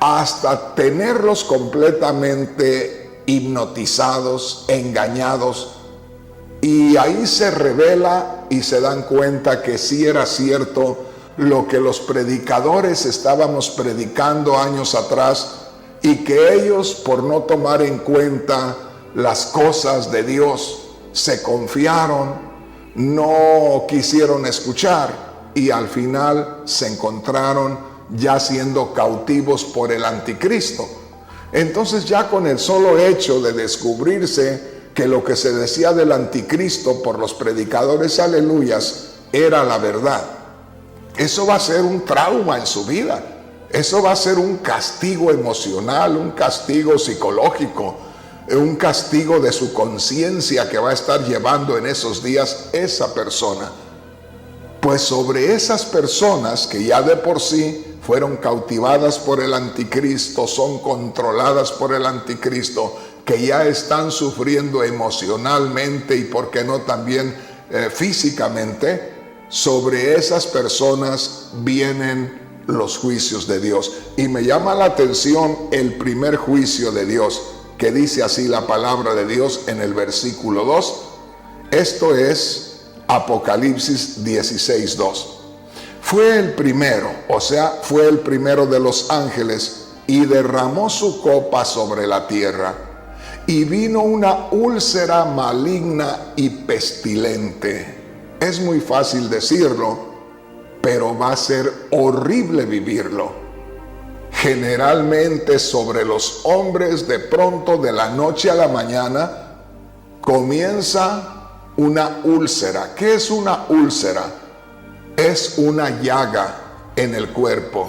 hasta tenerlos completamente hipnotizados, engañados. Y ahí se revela y se dan cuenta que sí era cierto lo que los predicadores estábamos predicando años atrás, y que ellos, por no tomar en cuenta las cosas de Dios, se confiaron, no quisieron escuchar y al final se encontraron ya siendo cautivos por el anticristo. Entonces, ya con el solo hecho de descubrirse que lo que se decía del anticristo por los predicadores aleluyas era la verdad, eso va a ser un trauma en su vida. Eso va a ser un castigo emocional, un castigo psicológico, un castigo de su conciencia que va a estar llevando en esos días esa persona. Pues sobre esas personas que ya de por sí fueron cautivadas por el anticristo, son controladas por el anticristo, que ya están sufriendo emocionalmente y por qué no también físicamente, sobre esas personas vienen los juicios de Dios. Y me llama la atención el primer juicio de Dios, que dice así la palabra de Dios en el versículo 2. Esto es Apocalipsis 16:2. Fue el primero, o sea, fue el primero de los ángeles, y derramó su copa sobre la tierra, y vino una úlcera maligna y pestilente. Es muy fácil decirlo, pero va a ser horrible vivirlo. Generalmente sobre los hombres, de pronto, de la noche a la mañana, comienza una úlcera. ¿Qué es una úlcera? Es una llaga en el cuerpo.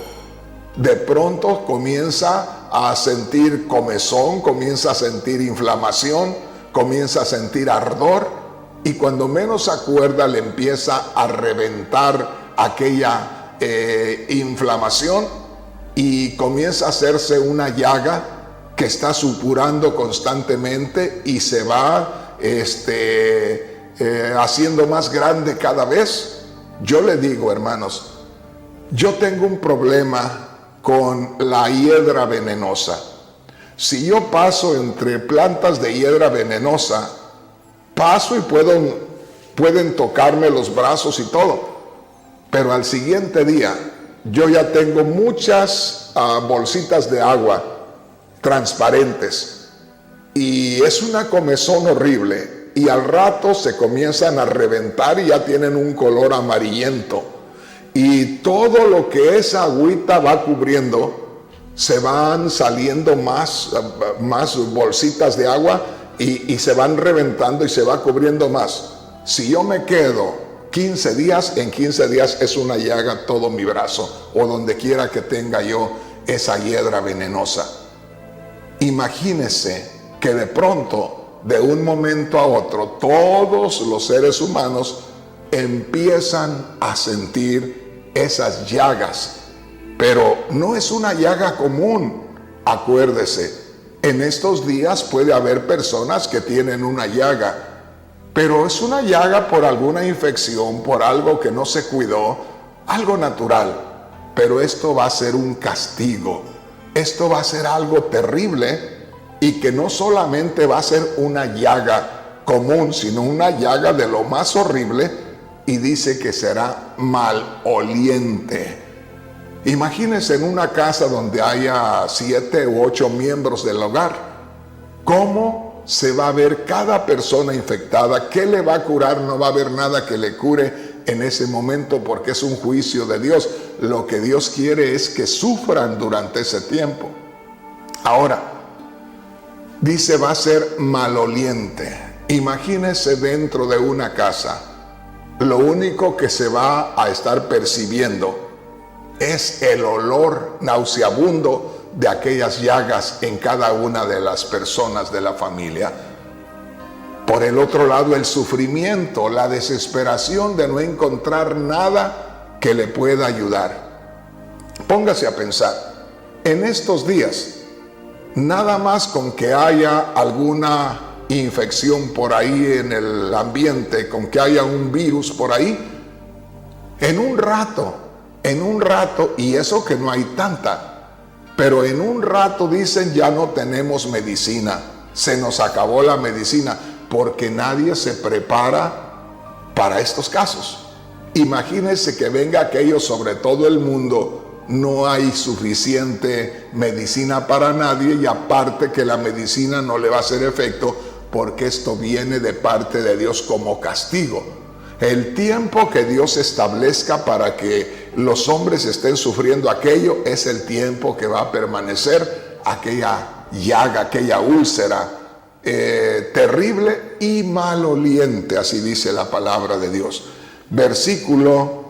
De pronto comienza a sentir comezón, comienza a sentir inflamación, comienza a sentir ardor, y cuando menos se acuerda le empieza a reventar aquella inflamación y comienza a hacerse una llaga que está supurando constantemente y se va haciendo más grande cada vez. Yo le digo, hermanos, yo tengo un problema con la hiedra venenosa. Si yo paso entre plantas de hiedra venenosa, paso y pueden tocarme los brazos y todo. Pero al siguiente día yo ya tengo muchas bolsitas de agua transparentes y es una comezón horrible, y al rato se comienzan a reventar y ya tienen un color amarillento, y todo lo que esa agüita va cubriendo, se van saliendo más bolsitas de agua y se van reventando y se va cubriendo más. Si yo me quedo 15 días, en 15 días es una llaga todo mi brazo, o donde quiera que tenga yo esa hiedra venenosa. Imagínese que de pronto, de un momento a otro, todos los seres humanos empiezan a sentir esas llagas. Pero no es una llaga común. Acuérdese, en estos días puede haber personas que tienen una llaga, pero es una llaga por alguna infección, por algo que no se cuidó, algo natural. Pero esto va a ser un castigo. Esto va a ser algo terrible, y que no solamente va a ser una llaga común, sino una llaga de lo más horrible, y dice que será maloliente. Imagínense en una casa donde haya 7 u 8 miembros del hogar, ¿cómo se va a ver cada persona infectada? ¿Qué le va a curar? No va a haber nada que le cure en ese momento, porque es un juicio de Dios. Lo que Dios quiere es que sufran durante ese tiempo. Ahora, dice va a ser maloliente. Imagínese dentro de una casa, lo único que se va a estar percibiendo es el olor nauseabundo de aquellas llagas en cada una de las personas de la familia. Por el otro lado, el sufrimiento, la desesperación de no encontrar nada que le pueda ayudar. Póngase a pensar, en estos días, nada más con que haya alguna infección por ahí en el ambiente, con que haya un virus por ahí, en un rato, y eso que no hay tanta, pero en un rato dicen ya no tenemos medicina, se nos acabó la medicina, porque nadie se prepara para estos casos. Imagínense que venga aquello sobre todo el mundo, no hay suficiente medicina para nadie, y aparte que la medicina no le va a hacer efecto, porque esto viene de parte de Dios como castigo. El tiempo que Dios establezca para que los hombres estén sufriendo aquello es el tiempo que va a permanecer aquella llaga, aquella úlcera terrible y maloliente, así dice la palabra de Dios. Versículo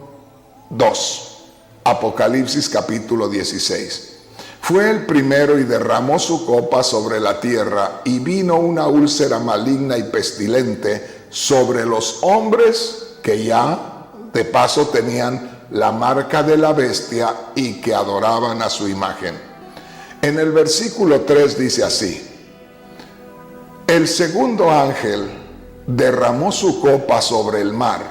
2, Apocalipsis capítulo 16. Fue el primero y derramó su copa sobre la tierra, y vino una úlcera maligna y pestilente sobre los hombres que ya de paso tenían la marca de la bestia y que adoraban a su imagen. En el versículo 3 dice así: el segundo ángel derramó su copa sobre el mar.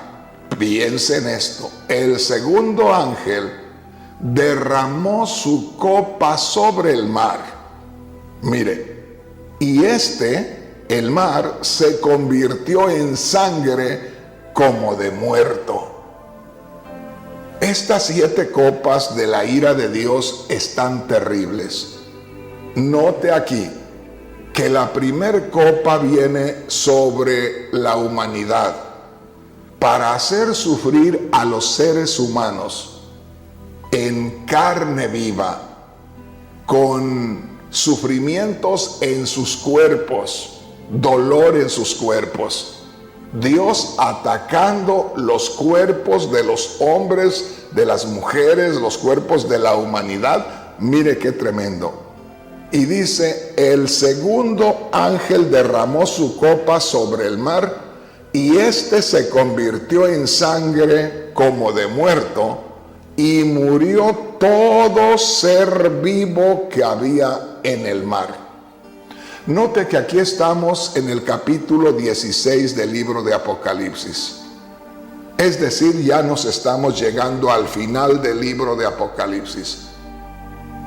Piensen esto, el segundo ángel derramó su copa sobre el mar. Mire, y el mar se convirtió en sangre como de muerto. Estas 7 copas de la ira de Dios están terribles. Note aquí que la primer copa viene sobre la humanidad para hacer sufrir a los seres humanos en carne viva, con sufrimientos en sus cuerpos, dolor en sus cuerpos. Dios atacando los cuerpos de los hombres, de las mujeres, los cuerpos de la humanidad. Mire qué tremendo. Y dice, el segundo ángel derramó su copa sobre el mar, y se convirtió en sangre como de muerto, y murió todo ser vivo que había en el mar. Note que aquí estamos en el capítulo 16 del libro de Apocalipsis. Es decir, ya nos estamos llegando al final del libro de Apocalipsis.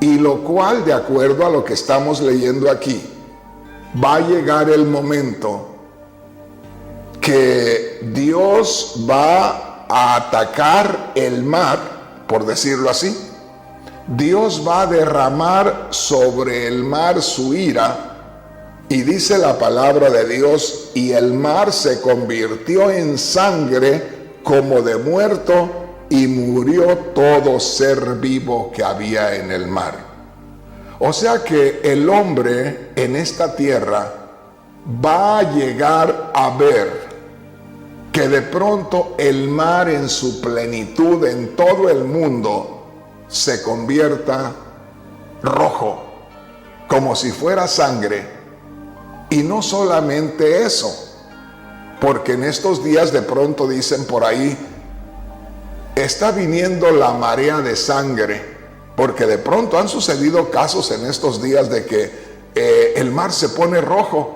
Y lo cual, de acuerdo a lo que estamos leyendo aquí, va a llegar el momento que Dios va a atacar el mar, por decirlo así. Dios va a derramar sobre el mar su ira, y dice la palabra de Dios, y el mar se convirtió en sangre como de muerto, y murió todo ser vivo que había en el mar. O sea que el hombre en esta tierra va a llegar a ver que de pronto el mar en su plenitud en todo el mundo se convierta rojo, como si fuera sangre. Y no solamente eso, porque en estos días de pronto dicen por ahí, está viniendo la marea de sangre, porque de pronto han sucedido casos en estos días de que el mar se pone rojo.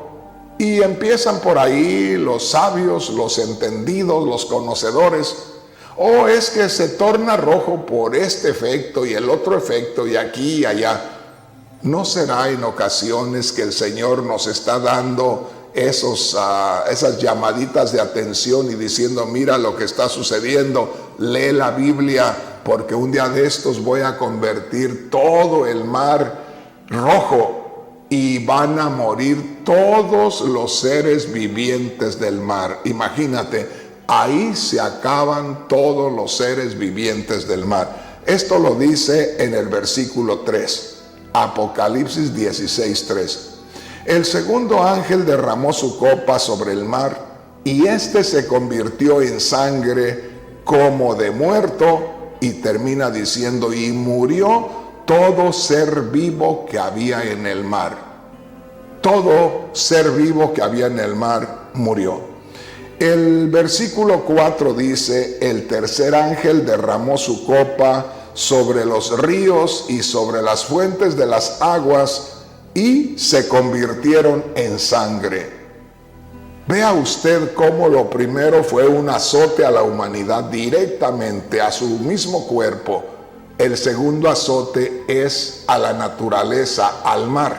Y empiezan por ahí los sabios, los entendidos, los conocedores. Oh, es que se torna rojo por este efecto y el otro efecto y aquí y allá. ¿No será en ocasiones que el Señor nos está dando esas llamaditas de atención y diciendo, mira lo que está sucediendo, lee la Biblia, porque un día de estos voy a convertir todo el mar rojo? Y van a morir todos los seres vivientes del mar. Imagínate, ahí se acaban todos los seres vivientes del mar. Esto lo dice en el versículo 3, Apocalipsis 16:3. El segundo ángel derramó su copa sobre el mar, y éste se convirtió en sangre como de muerto, y termina diciendo, y murió todo ser vivo que había en el mar. Todo ser vivo que había en el mar murió. El versículo 4 dice, el tercer ángel derramó su copa sobre los ríos y sobre las fuentes de las aguas, y se convirtieron en sangre. Vea usted cómo lo primero fue un azote a la humanidad directamente a su mismo cuerpo. El segundo azote es a la naturaleza, al mar.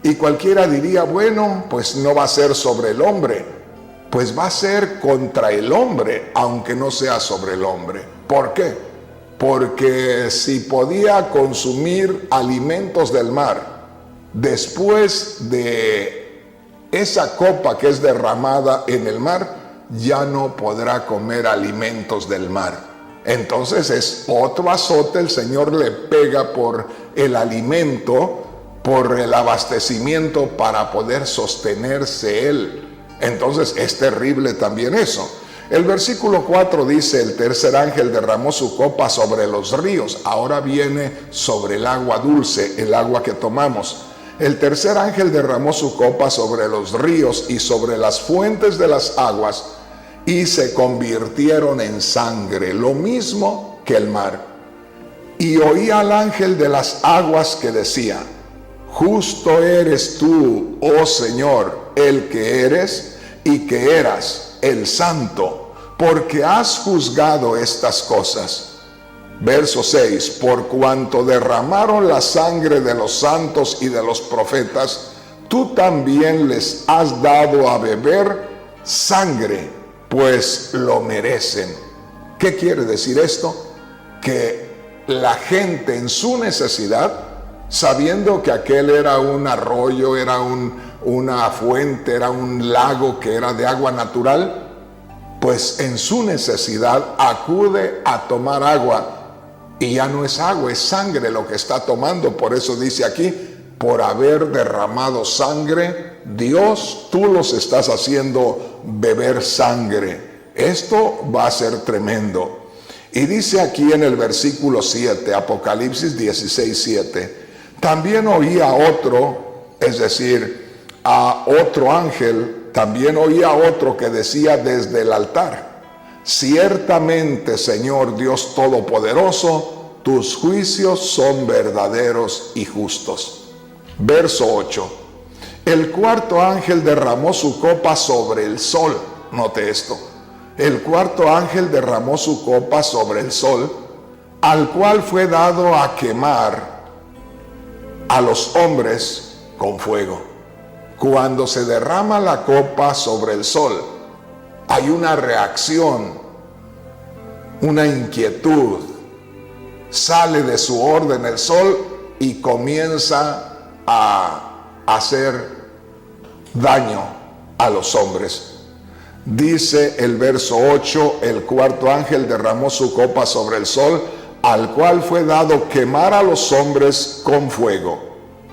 Y cualquiera diría, bueno, pues no va a ser sobre el hombre. Pues va a ser contra el hombre, aunque no sea sobre el hombre. ¿Por qué? Porque si podía consumir alimentos del mar, después de esa copa que es derramada en el mar, ya no podrá comer alimentos del mar. Entonces es otro azote, el Señor le pega por el alimento, por el abastecimiento para poder sostenerse él. Entonces es terrible también eso. El versículo 4 dice, el tercer ángel derramó su copa sobre los ríos. Ahora viene sobre el agua dulce, el agua que tomamos. El tercer ángel derramó su copa sobre los ríos y sobre las fuentes de las aguas, y se convirtieron en sangre, lo mismo que el mar. Y oí al ángel de las aguas que decía, justo eres tú, oh Señor, el que eres y que eras, el santo, porque has juzgado estas cosas. Verso 6, por cuanto derramaron la sangre de los santos y de los profetas, tú también les has dado a beber sangre, pues lo merecen. ¿Qué quiere decir esto? Que la gente en su necesidad, sabiendo que aquel era un arroyo, era una fuente, era un lago que era de agua natural, pues en su necesidad acude a tomar agua, y ya no es agua, es sangre lo que está tomando. Por eso dice aquí, por haber derramado sangre, Dios, tú los estás haciendo beber sangre. Esto va a ser tremendo. Y dice aquí en el versículo 7, Apocalipsis 16:7, también oí a otro, es decir, a otro ángel, también oí a otro que decía desde el altar, ciertamente, Señor Dios Todopoderoso, tus juicios son verdaderos y justos. Verso 8. El cuarto ángel derramó su copa sobre el sol. Note esto. El cuarto ángel derramó su copa sobre el sol, al cual fue dado a quemar a los hombres con fuego. Cuando se derrama la copa sobre el sol, hay una reacción, una inquietud. Sale de su orden el sol y comienza a hacer daño a los hombres. Dice el verso 8, el cuarto ángel derramó su copa sobre el sol, al cual fue dado quemar a los hombres con fuego.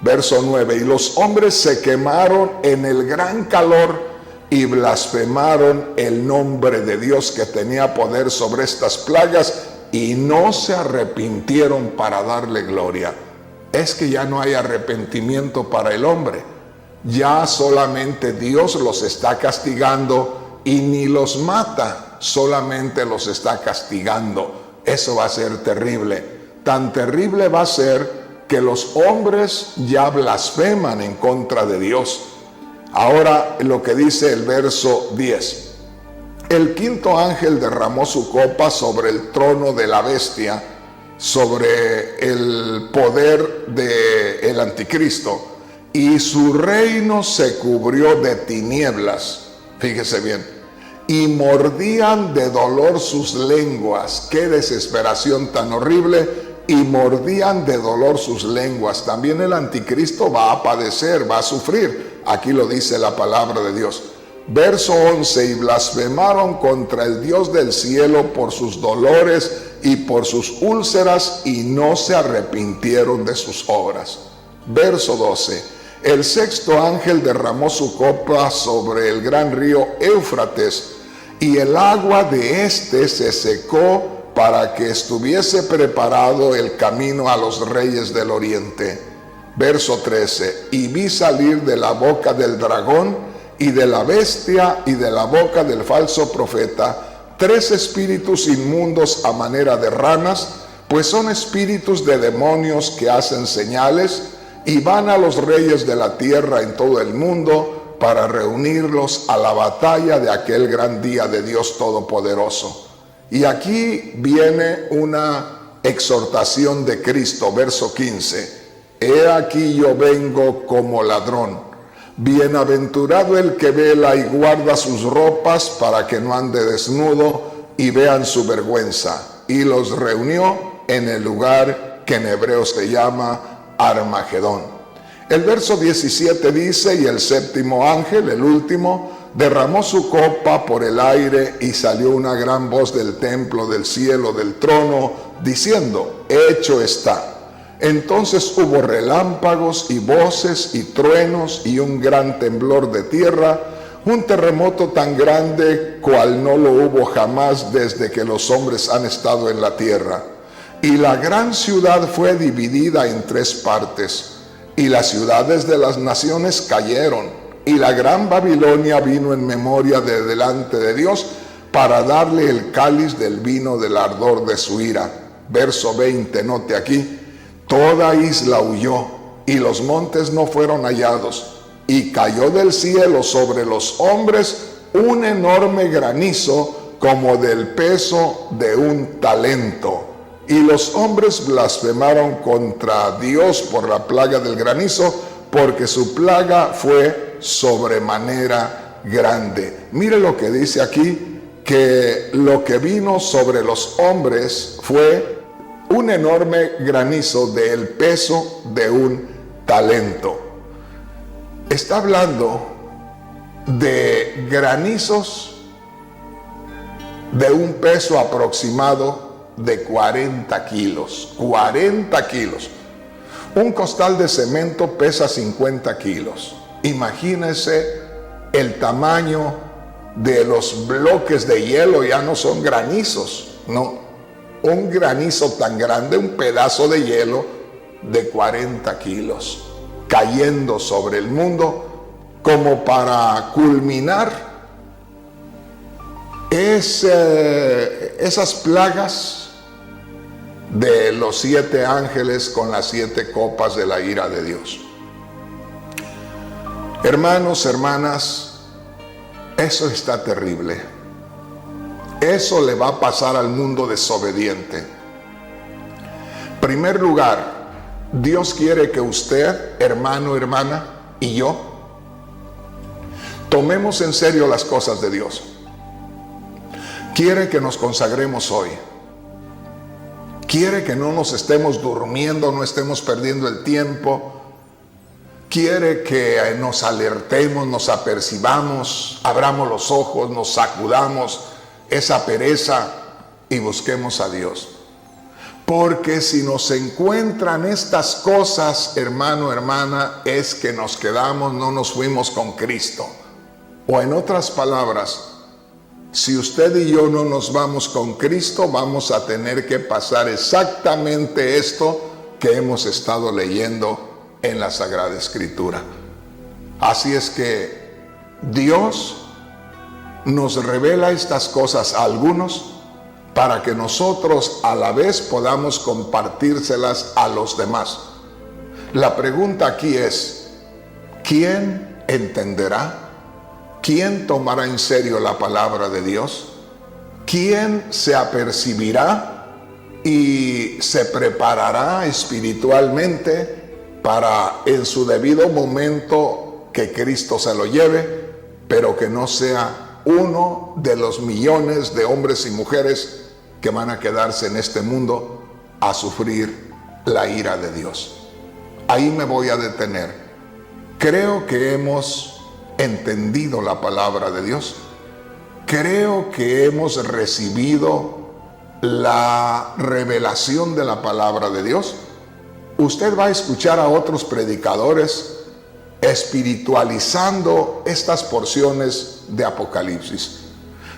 Verso 9, y los hombres se quemaron en el gran calor y blasfemaron el nombre de Dios que tenía poder sobre estas plagas y no se arrepintieron para darle gloria. Es que ya no hay arrepentimiento para el hombre. Ya solamente Dios los está castigando y ni los mata, solamente los está castigando. Eso va a ser terrible. Tan terrible va a ser que los hombres ya blasfeman en contra de Dios. Ahora lo que dice el verso 10. El quinto ángel derramó su copa sobre el trono de la bestia, sobre el poder del anticristo, y su reino se cubrió de tinieblas. Fíjese bien. Y mordían de dolor sus lenguas. Qué desesperación tan horrible. Y mordían de dolor sus lenguas. También el anticristo va a padecer, va a sufrir. Aquí lo dice la palabra de Dios. Verso 11, y blasfemaron contra el Dios del cielo por sus dolores y por sus úlceras, y no se arrepintieron de sus obras. Verso 12, el sexto ángel derramó su copa sobre el gran río Éufrates, y el agua de éste se secó para que estuviese preparado el camino a los reyes del oriente. Verso 13, y vi salir de la boca del dragón y de la bestia y de la boca del falso profeta 3 espíritus inmundos a manera de ranas, pues son espíritus de demonios que hacen señales y van a los reyes de la tierra en todo el mundo para reunirlos a la batalla de aquel gran día de Dios Todopoderoso. Y aquí viene una exhortación de Cristo, verso 15. He aquí yo vengo como ladrón. Bienaventurado el que vela y guarda sus ropas para que no ande desnudo y vean su vergüenza. Y los reunió en el lugar que en hebreo se llama Armagedón. El verso 17 dice, y el séptimo ángel, el último, derramó su copa por el aire y salió una gran voz del templo, del cielo, del trono, diciendo, hecho está. Entonces hubo relámpagos y voces y truenos y un gran temblor de tierra, un terremoto tan grande cual no lo hubo jamás desde que los hombres han estado en la tierra. Y la gran ciudad fue dividida en 3 partes, y las ciudades de las naciones cayeron, y la gran Babilonia vino en memoria de delante de Dios para darle el cáliz del vino del ardor de su ira. Verso 20, note aquí. Toda isla huyó y los montes no fueron hallados, y cayó del cielo sobre los hombres un enorme granizo como del peso de un talento. Y los hombres blasfemaron contra Dios por la plaga del granizo, porque su plaga fue sobremanera grande. Mire lo que dice aquí, que lo que vino sobre los hombres fue un enorme granizo del peso de un talento. Está hablando de granizos de un peso aproximado de 40 kilos. 40 kilos. Un costal de cemento pesa 50 kilos. Imagínense el tamaño de los bloques de hielo, ya no son granizos, no. Un granizo tan grande, un pedazo de hielo de 40 kilos, cayendo sobre el mundo como para culminar esas plagas de los 7 ángeles con las 7 copas de la ira de Dios. Hermanos, hermanas, eso está terrible. Eso le va a pasar al mundo desobediente. En primer lugar, Dios quiere que usted, hermano, hermana, y yo, tomemos en serio las cosas de Dios. Quiere que nos consagremos hoy. Quiere que no nos estemos durmiendo, no estemos perdiendo el tiempo. Quiere que nos alertemos, nos apercibamos, abramos los ojos, nos sacudamos esa pereza y busquemos a Dios. Porque si nos encuentran estas cosas, hermano, hermana, es que nos quedamos, no nos fuimos con Cristo. O en otras palabras, si usted y yo no nos vamos con Cristo, vamos a tener que pasar exactamente esto que hemos estado leyendo en la Sagrada Escritura. Así es que Dios nos revela estas cosas a algunos para que nosotros a la vez podamos compartírselas a los demás. La pregunta aquí es, ¿quién entenderá? ¿Quién tomará en serio la palabra de Dios? ¿Quién se apercibirá y se preparará espiritualmente para en su debido momento que Cristo se lo lleve, pero que no sea uno de los millones de hombres y mujeres que van a quedarse en este mundo a sufrir la ira de Dios? Ahí me voy a detener. Creo que hemos entendido la palabra de Dios. Creo que hemos recibido la revelación de la palabra de Dios. Usted va a escuchar a otros predicadores espiritualizando estas porciones de Apocalipsis,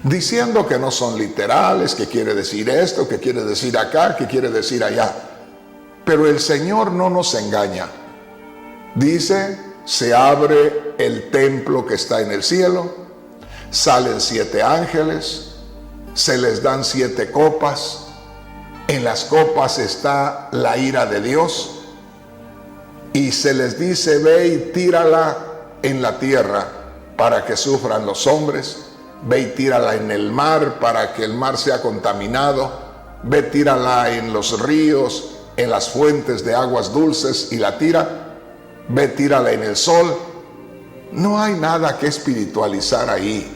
diciendo que no son literales, que quiere decir esto, que quiere decir acá, que quiere decir allá. Pero el Señor no nos engaña. Dice, se abre el templo que está en el cielo, salen 7 ángeles, se les dan 7 copas, en las copas está la ira de Dios, y se les dice, ve y tírala en la tierra para que sufran los hombres, ve y tírala en el mar para que el mar sea contaminado, ve tírala en los ríos, en las fuentes de aguas dulces y la tira, ve tírala en el sol. No hay nada que espiritualizar ahí.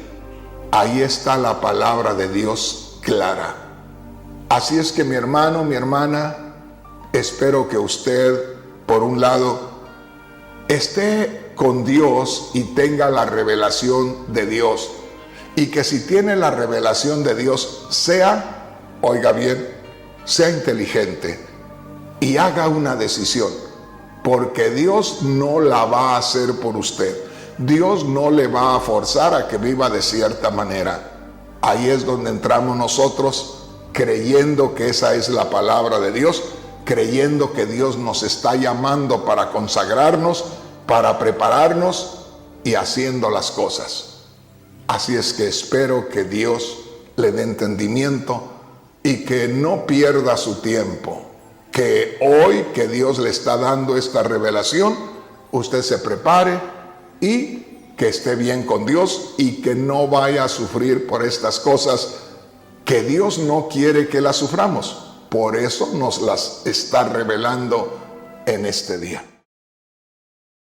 Ahí está la palabra de Dios clara. Así es que mi hermano, mi hermana, espero que usted, por un lado, esté con Dios y tenga la revelación de Dios. Y que si tiene la revelación de Dios, sea, oiga bien, sea inteligente y haga una decisión. Porque Dios no la va a hacer por usted. Dios no le va a forzar a que viva de cierta manera. Ahí es donde entramos nosotros, creyendo que esa es la palabra de Dios, creyendo que Dios nos está llamando para consagrarnos, para prepararnos y haciendo las cosas. Así es que espero que Dios le dé entendimiento y que no pierda su tiempo. Que hoy que Dios le está dando esta revelación, usted se prepare y que esté bien con Dios y que no vaya a sufrir por estas cosas que Dios no quiere que las suframos. Por eso nos las está revelando en este día.